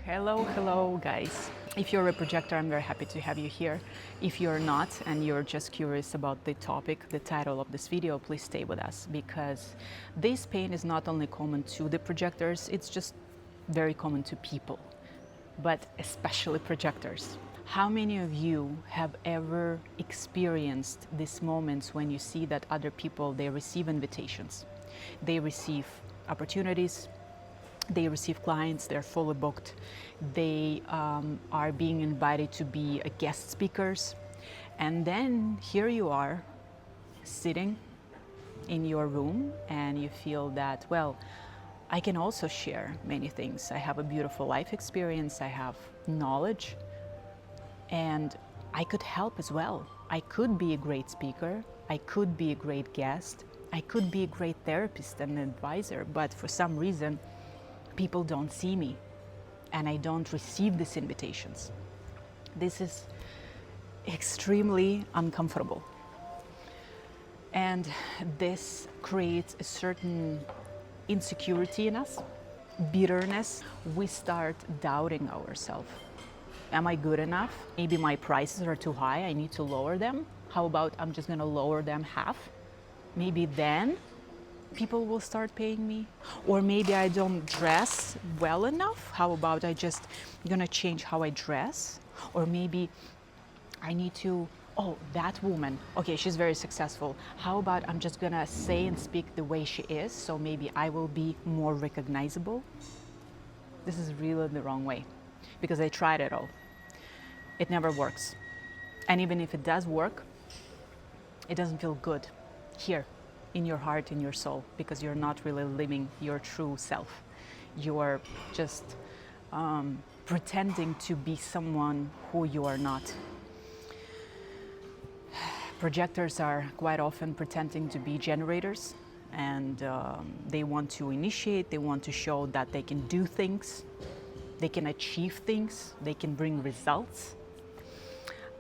Hello guys. If you're a projector, I'm very happy to have you here. If you're not and you're just curious about the topic, the title of this video, please stay with us because this pain is not only common to the projectors, it's just very common to people, but especially projectors. How many of you have ever experienced these moments when you see that other people, they receive invitations, they receive opportunities, they receive clients, they're fully booked, they are being invited to be guest speakers, and then here you are sitting in your room and you feel that, well, I can also share many things. I have a beautiful life experience, I have knowledge, and I could help as well. I could be a great speaker, I could be a great guest, I could be a great therapist and advisor, but for some reason, people don't see me and I don't receive these invitations. This is extremely uncomfortable. And this creates a certain insecurity in us, bitterness. We start doubting ourselves. Am I good enough? Maybe my prices are too high, I need to lower them. How about I'm just gonna lower them half? Maybe then people will start paying me. Or maybe I don't dress well enough. How about I just gonna change how I dress? Or maybe I need to, oh, that woman, okay, she's very successful. How about I'm just gonna say and speak the way she is, so maybe I will be more recognizable? This is really the wrong way, because I tried it all. It never works. And even if it does work, it doesn't feel good here in your heart, in your soul, because you're not really living your true self. You're just pretending to be someone who you are not. Projectors are quite often pretending to be generators, and they want to initiate, they want to show that they can do things, they can achieve things, they can bring results.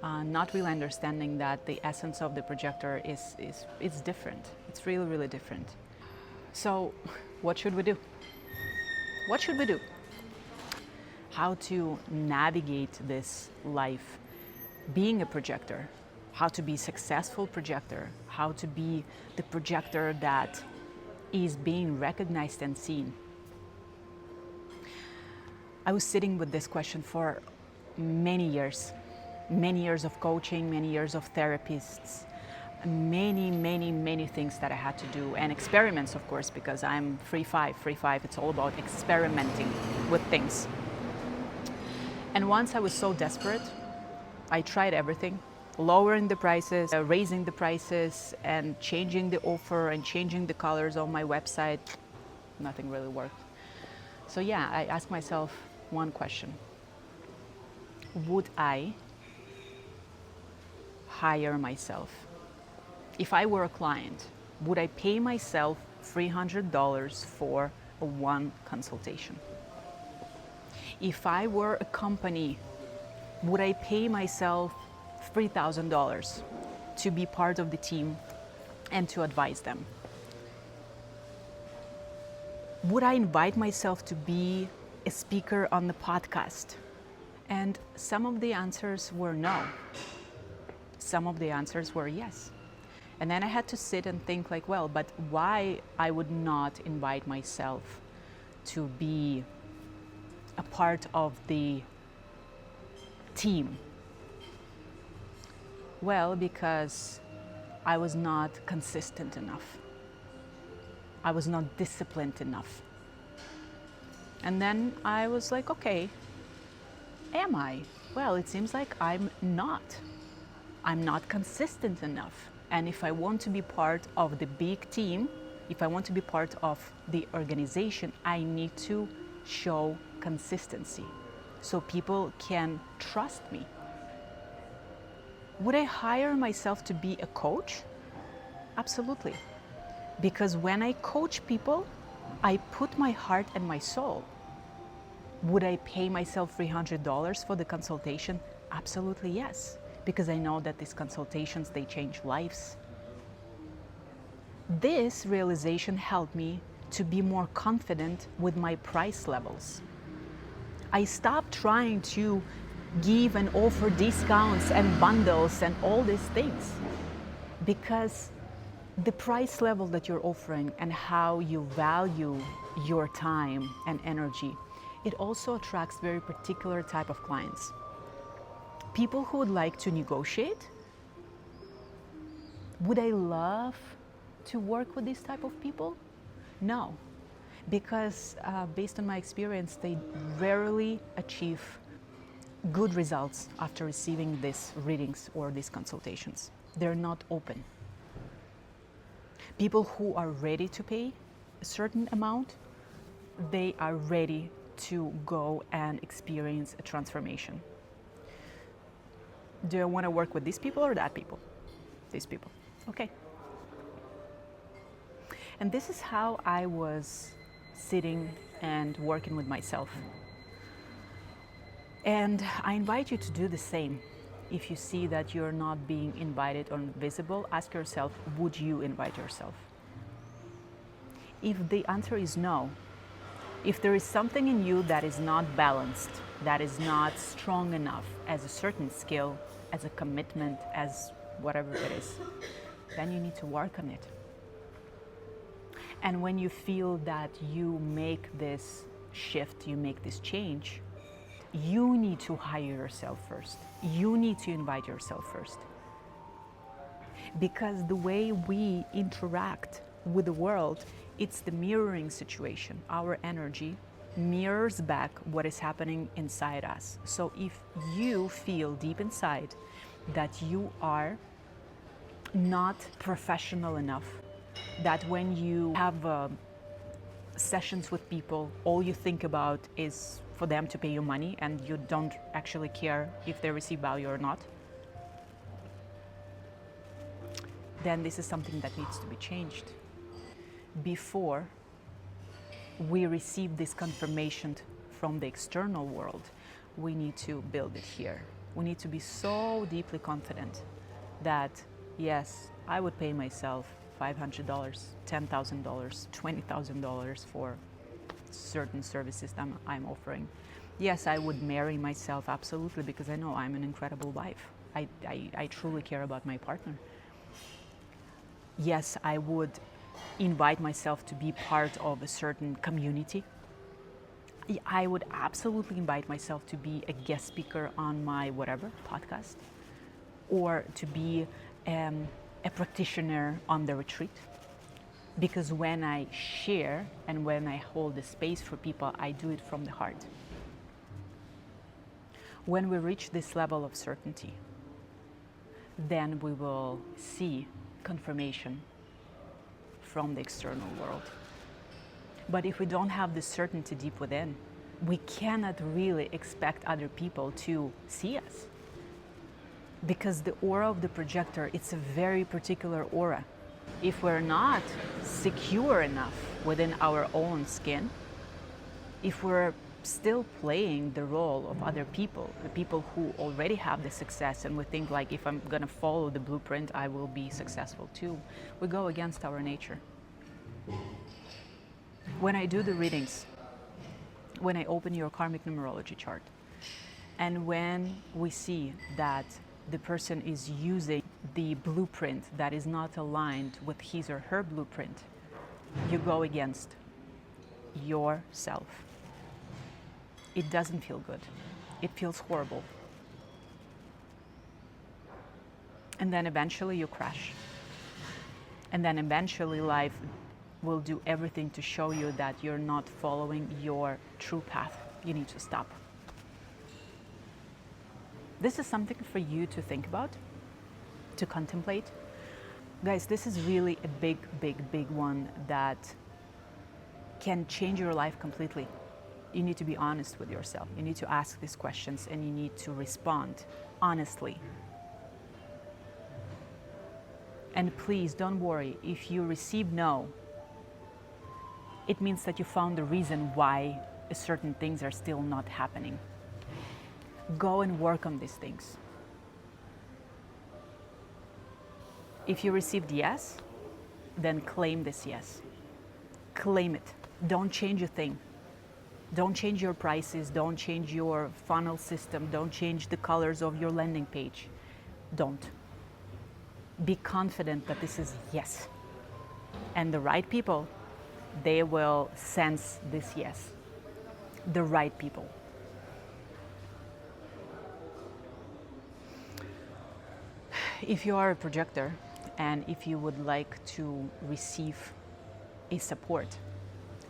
Not really understanding that the essence of the projector is different. It's really, really different. So what should we do? What should we do? How to navigate this life being a projector, how to be a successful projector, how to be the projector that is being recognized and seen. I was sitting with this question for many years of coaching, many years of therapists, many things that I had to do, and experiments, of course, because I'm free five, it's all about experimenting with things. And once I was so desperate, I tried everything, lowering the prices, raising the prices, and changing the offer and changing the colors on my website. Nothing really worked. So yeah, I asked myself one question. Would I hire myself? If I were a client, would I pay myself $300 for one consultation? If I were a company, would I pay myself $3,000 to be part of the team and to advise them? Would I invite myself to be a speaker on the podcast? And some of the answers were no. Some of the answers were yes. And then I had to sit and think like, well, but why I would not invite myself to be a part of the team? Well, because I was not consistent enough. I was not disciplined enough. And then I was like, okay, am I? Well, it seems like I'm not. I'm not consistent enough. And if I want to be part of the big team, if I want to be part of the organization, I need to show consistency so people can trust me. Would I hire myself to be a coach? Absolutely. Because when I coach people, I put my heart and my soul. Would I pay myself $300 for the consultation? Absolutely yes. Because I know that these consultations, they change lives. This realization helped me to be more confident with my price levels. I stopped trying to give and offer discounts and bundles and all these things, because the price level that you're offering and how you value your time and energy, it also attracts very particular type of clients. People who would like to negotiate. Would I love to work with this type of people? No, because based on my experience, they rarely achieve good results after receiving these readings or these consultations. They're not open. People who are ready to pay a certain amount, they are ready to go and experience a transformation. Do I want to work with these people or that people? These people. Okay. And this is how I was sitting and working with myself. And I invite you to do the same. If you see that you're not being invited or visible, ask yourself, would you invite yourself? If the answer is no, if there is something in you that is not balanced, that is not strong enough as a certain skill, as a commitment, as whatever it is, then you need to work on it. And when you feel that you make this shift, you make this change, you need to hire yourself first. You need to invite yourself first. Because the way we interact with the world, it's the mirroring situation. Our energy mirrors back what is happening inside us. So if you feel deep inside that you are not professional enough, that when you have sessions with people, all you think about is for them to pay you money and you don't actually care if they receive value or not, then this is something that needs to be changed. Before we receive this confirmation from the external world, we need to build it here. We need to be so deeply confident that, yes, I would pay myself $500, $10,000, $20,000 for certain services that I'm offering. Yes, I would marry myself, absolutely, because I know I'm an incredible wife. I truly care about my partner. Yes, I would invite myself to be part of a certain community. I would absolutely invite myself to be a guest speaker on my whatever podcast, or to be a practitioner on the retreat. Because when I share and when I hold the space for people, I do it from the heart. When we reach this level of certainty, then we will see confirmation from the external world. But if we don't have this certainty deep within, we cannot really expect other people to see us. Because the aura of the projector, it's a very particular aura. If we're not secure enough within our own skin, if we're still playing the role of other people, the people who already have the success, and we think like, if I'm gonna follow the blueprint, I will be successful too, we go against our nature. When I do the readings, when I open your karmic numerology chart, and when we see that the person is using the blueprint that is not aligned with his or her blueprint, you go against yourself. It doesn't feel good. It feels horrible. And then eventually you crash. And then eventually life will do everything to show you that you're not following your true path. You need to stop. This is something for you to think about, to contemplate. Guys, this is really a big, big, big one that can change your life completely. You need to be honest with yourself. You need to ask these questions and you need to respond honestly. And please don't worry, if you receive no, it means that you found the reason why certain things are still not happening. Go and work on these things. If you received yes, then claim this yes. Claim it. Don't change a thing. Don't change your prices, don't change your funnel system, don't change the colors of your landing page. Don't. Be confident that this is yes. And the right people, they will sense this yes. The right people. If you are a projector and if you would like to receive a support,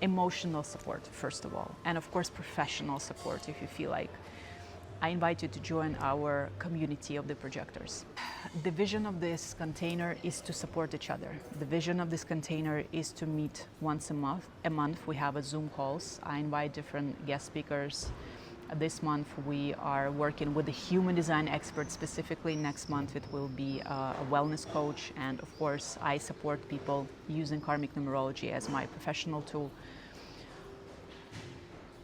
emotional support first of all, and of course professional support if you feel like, I invite you to join our community of the projectors. The vision of this container is to support each other. The vision of this container is to meet once a month. We have a Zoom calls. I invite different guest speakers. This month we are working with a human design expert specifically. Next month it will be a wellness coach, and of course I support people using karmic numerology as my professional tool.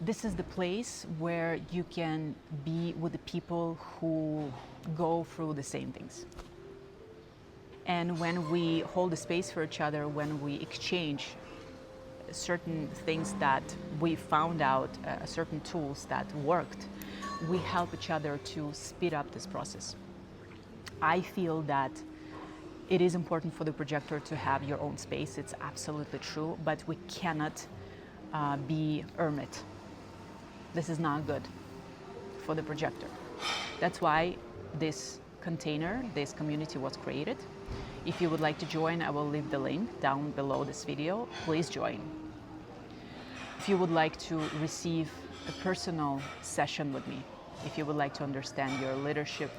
This is the place where you can be with the people who go through the same things. And when we hold a space for each other, when we exchange certain things that we found out, certain tools that worked, we help each other to speed up this process. I feel that it is important for the projector to have your own space. It's absolutely true, but we cannot be hermit. This is not good for the projector. That's why this container, this community was created. If you would like to join, I will leave the link down below this video. Please join. If you would like to receive a personal session with me, if you would like to understand your leadership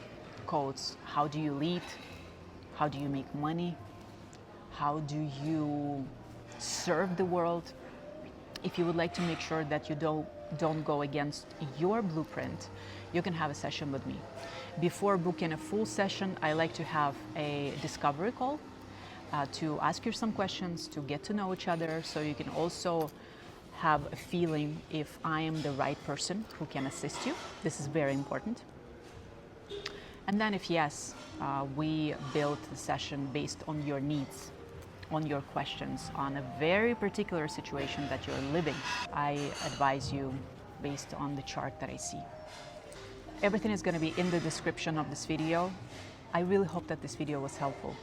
codes, how do you lead, how do you make money, how do you serve the world, if you would like to make sure that you don't go against your blueprint, you can have a session with me. Before booking a full session, I like to have a discovery call to ask you some questions, to get to know each other, so you can also have a feeling if I am the right person who can assist you. This is very important. And then if yes, we build the session based on your needs, on your questions, on a very particular situation that you're living. I advise you based on the chart that I see. Everything is going to be in the description of this video. I really hope that this video was helpful.